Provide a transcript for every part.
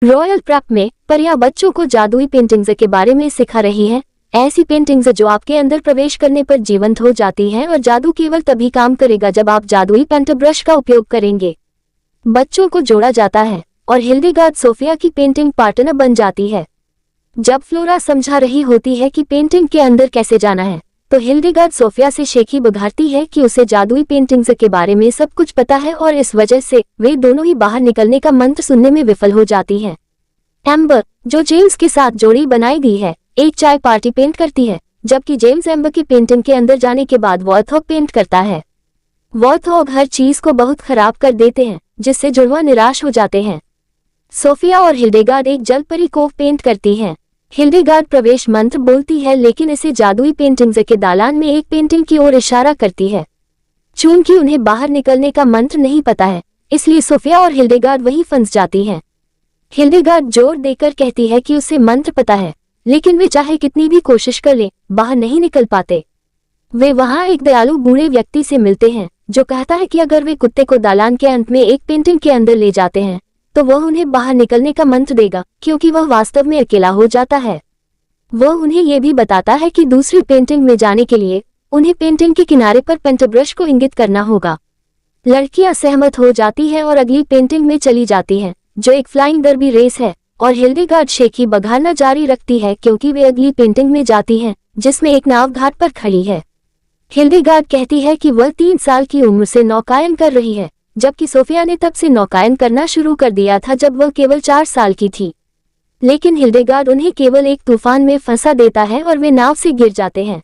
Royal prep में परियां बच्चों को जादुई पेंटिंग्स के बारे में सिखा रही हैं। ऐसी पेंटिंग्स जो आपके अंदर प्रवेश करने पर जीवंत हो जाती हैं और जादू केवल तभी काम करेगा जब आप जादुई पेंट ब्रश का उपयोग करेंगे। बच्चों को जोड़ा जाता है और हिल्डेगार्ड सोफिया की पेंटिंग पार्टनर बन जाती है। जब फ्लोरा समझा रही होती है कि पेंटिंग के अंदर कैसे जाना है, तो हिल्डेगार्ड सोफिया से शेखी बुझारती है कि उसे जादुई पेंटिंग्स के बारे में सब कुछ पता है और इस वजह से वे दोनों ही बाहर निकलने का मंत्र सुनने में विफल हो जाती हैं। एम्बर, जो जेम्स के साथ जोड़ी बनाई गई है, एक चाय पार्टी पेंट करती है, जबकि जेम्स एम्बर की पेंटिंग के अंदर जाने के बाद वॉर्थॉग पेंट करता है। वॉर्थॉग हर चीज को बहुत खराब कर देते हैं, जिससे जुड़वा निराश हो जाते हैं। सोफिया और हिल्डेगार्ड एक जलपरी कोव पेंट करती हैं। हिल्डेगार्ड प्रवेश मंत्र बोलती है, लेकिन इसे जादुई पेंटिंग्स के दालान में एक पेंटिंग की ओर इशारा करती है। चूंकि उन्हें बाहर निकलने का मंत्र नहीं पता है, इसलिए सोफिया और हिल्डेगार्ड वहीं फंस जाती हैं। हिल्डेगार्ड जोर देकर कहती है कि उसे मंत्र पता है, लेकिन वे चाहे कितनी भी कोशिश कर ले, बाहर नहीं निकल पाते। वे वहां एक दयालु बूढ़े व्यक्ति से मिलते हैं, जो कहता है कि अगर वे कुत्ते को दालान के अंत में एक पेंटिंग के अंदर ले जाते हैं, तो वह उन्हें बाहर निकलने का मंत्र देगा, क्योंकि वह वास्तव में अकेला हो जाता है। वह उन्हें यह भी बताता है कि दूसरी पेंटिंग में जाने के लिए उन्हें पेंटिंग के किनारे पर पेंट ब्रश को इंगित करना होगा। लड़कियां सहमत हो जाती है और अगली पेंटिंग में चली जाती हैं, जो एक फ्लाइंग डर्बी रेस है, और हिल्डेगार्ड शेखी बघारना जारी रखती है क्योंकि वे अगली पेंटिंग में जाती हैं, जिसमें एक नाव घाट पर खड़ी है। हिल्डेगार्ड कहती है कि वह 3 साल की उम्र से नौकायन कर रही है, जबकि सोफिया ने तब से नौकायन करना शुरू कर दिया था जब वह केवल 4 साल की थी। लेकिन हिल्डेगार्ड उन्हें केवल एक तूफान में फंसा देता है और वे नाव से गिर जाते हैं।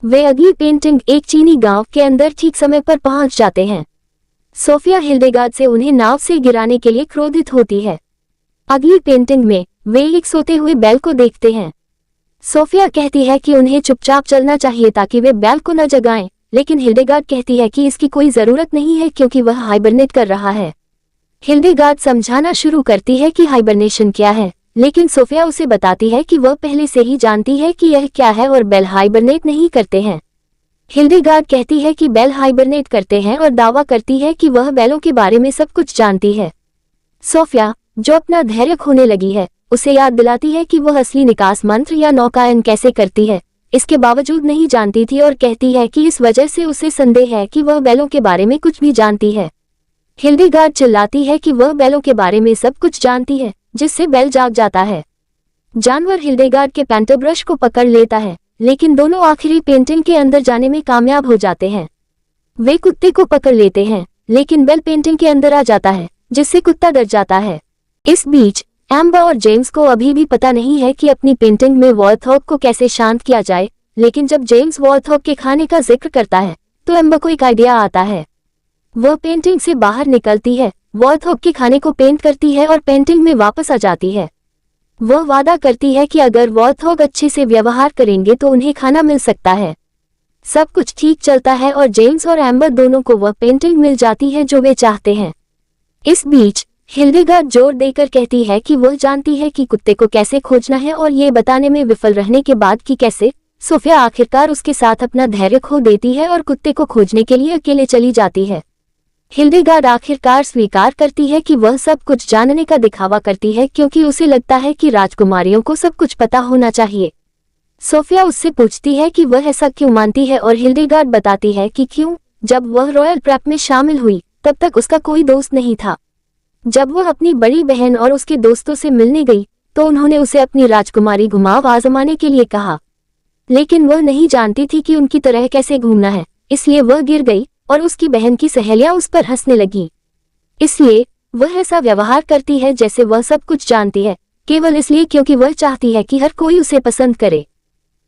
वे अगली पेंटिंग एक चीनी गांव के अंदर ठीक समय पर पहुंच जाते हैं। सोफिया हिल्डेगार्ड से उन्हें नाव से गिराने के लिए क्रोधित होती है। अगली पेंटिंग में वे एक सोते हुए बैल को देखते हैं। सोफिया कहती है कि उन्हें चुपचाप चलना चाहिए ताकि वे बैल को न जगाएं, लेकिन हिल्डेगार्ड कहती है कि इसकी कोई जरूरत नहीं है क्योंकि वह हाइबरनेट कर रहा है। हिल्डेगार्ड समझाना शुरू करती है कि हाइबरनेशन क्या है, लेकिन सोफिया उसे बताती है कि वह पहले से ही जानती है कि यह क्या है और बैल हाइबरनेट नहीं करते हैं। हिल्डेगार्ड कहती है कि बैल हाइबरनेट करते हैं और दावा करती है कि वह बैलों के बारे में सब कुछ जानती है। सोफिया, जो अपना धैर्य खोने लगी है, उसे याद दिलाती है कि वह असली निकास मंत्र या नौकायन कैसे करती है, इसके बावजूद नहीं जानती थी और कहती है कि इस वजह से उसे संदेह है कि वह बैलों के बारे में कुछ भी जानती है। हिल्डेगार्ड चिल्लाती है कि वह बैलों के बारे में सब कुछ जानती है, जिससे बैल जाग जाता है। जानवर हिल्डेगार्ड के पेंट ब्रश को पकड़ लेता है, लेकिन दोनों आखिरी पेंटिंग के अंदर जाने में कामयाब हो जाते हैं। वे कुत्ते को पकड़ लेते हैं, लेकिन बैल पेंटिंग के अंदर आ जाता है, जिससे कुत्ता डर जाता है। इस बीच एम्बर और जेम्स को अभी भी पता नहीं है कि अपनी पेंटिंग में वॉर्थॉग को कैसे शांत किया जाए, लेकिन जब जेम्स वॉर्थॉग के खाने का जिक्र करता है, तो एम्बर को एक आइडिया आता है। वह पेंटिंग से बाहर निकलती है, वॉर्थॉग के खाने को पेंट करती है और पेंटिंग में वापस आ जाती है। वह वादा करती है कि अगर वॉर्थॉग अच्छे से व्यवहार करेंगे तो उन्हें खाना मिल सकता है। सब कुछ ठीक चलता है और जेम्स और एम्बर दोनों को वह पेंटिंग मिल जाती है जो वे चाहते हैं। इस बीच हिल्डेगार्ड जोर देकर कहती है कि वह जानती है कि कुत्ते को कैसे खोजना है और ये बताने में विफल रहने के बाद कि कैसे, सोफिया आखिरकार उसके साथ अपना धैर्य खो देती है और कुत्ते को खोजने के लिए अकेले चली जाती है। हिल्डेगार्ड आखिरकार स्वीकार करती है कि वह सब कुछ जानने का दिखावा करती है क्योंकि उसे लगता है कि राजकुमारियों को सब कुछ पता होना चाहिए। सोफिया उससे पूछती है कि वह ऐसा क्यों मानती है और हिल्डेगार्ड बताती है कि क्यों, जब वह रॉयल प्रेप में शामिल हुई तब तक उसका कोई दोस्त नहीं था। जब वह अपनी बड़ी बहन और उसके दोस्तों से मिलने गई तो उन्होंने उसे अपनी राजकुमारी घुमाव आजमाने के लिए कहा, लेकिन वह नहीं जानती थी कि उनकी तरह कैसे घूमना है, इसलिए वह गिर गई और उसकी बहन की सहेलियां उस पर हंसने लगी। इसलिए वह ऐसा व्यवहार करती है जैसे वह सब कुछ जानती है, केवल इसलिए क्योंकि वह चाहती है कि हर कोई उसे पसंद करे।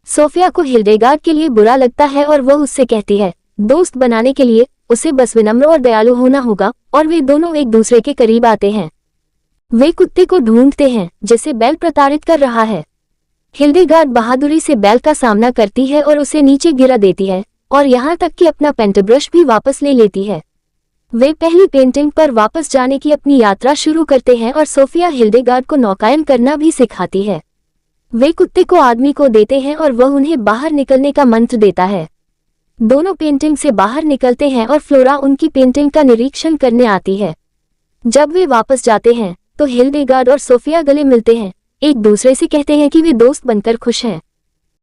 सोफिया को हिल्डेगार्ड के लिए बुरा लगता है और वह उससे कहती है, दोस्त बनाने के लिए उसे बस विनम्र और दयालु होना होगा, और वे दोनों एक दूसरे के करीब आते हैं। वे कुत्ते को ढूंढते हैं जिसे बैल प्रताड़ित कर रहा है। हिल्डेगार्ड बहादुरी से बैल का सामना करती है और उसे नीचे गिरा देती है, और यहाँ तक कि अपना पेंट ब्रश भी वापस ले लेती है। वे पहली पेंटिंग पर वापस जाने की अपनी यात्रा शुरू करते हैं और सोफिया हिल्डेगार्ड को नौकायन करना भी सिखाती है। वे कुत्ते को आदमी को देते हैं और वह उन्हें बाहर निकलने का मंत्र देता है। दोनों पेंटिंग से बाहर निकलते हैं और फ्लोरा उनकी पेंटिंग का निरीक्षण करने आती है। जब वे वापस जाते हैं तो हिल्डेगार्ड और सोफिया गले मिलते हैं, एक दूसरे से कहते हैं कि वे दोस्त बनकर खुश हैं।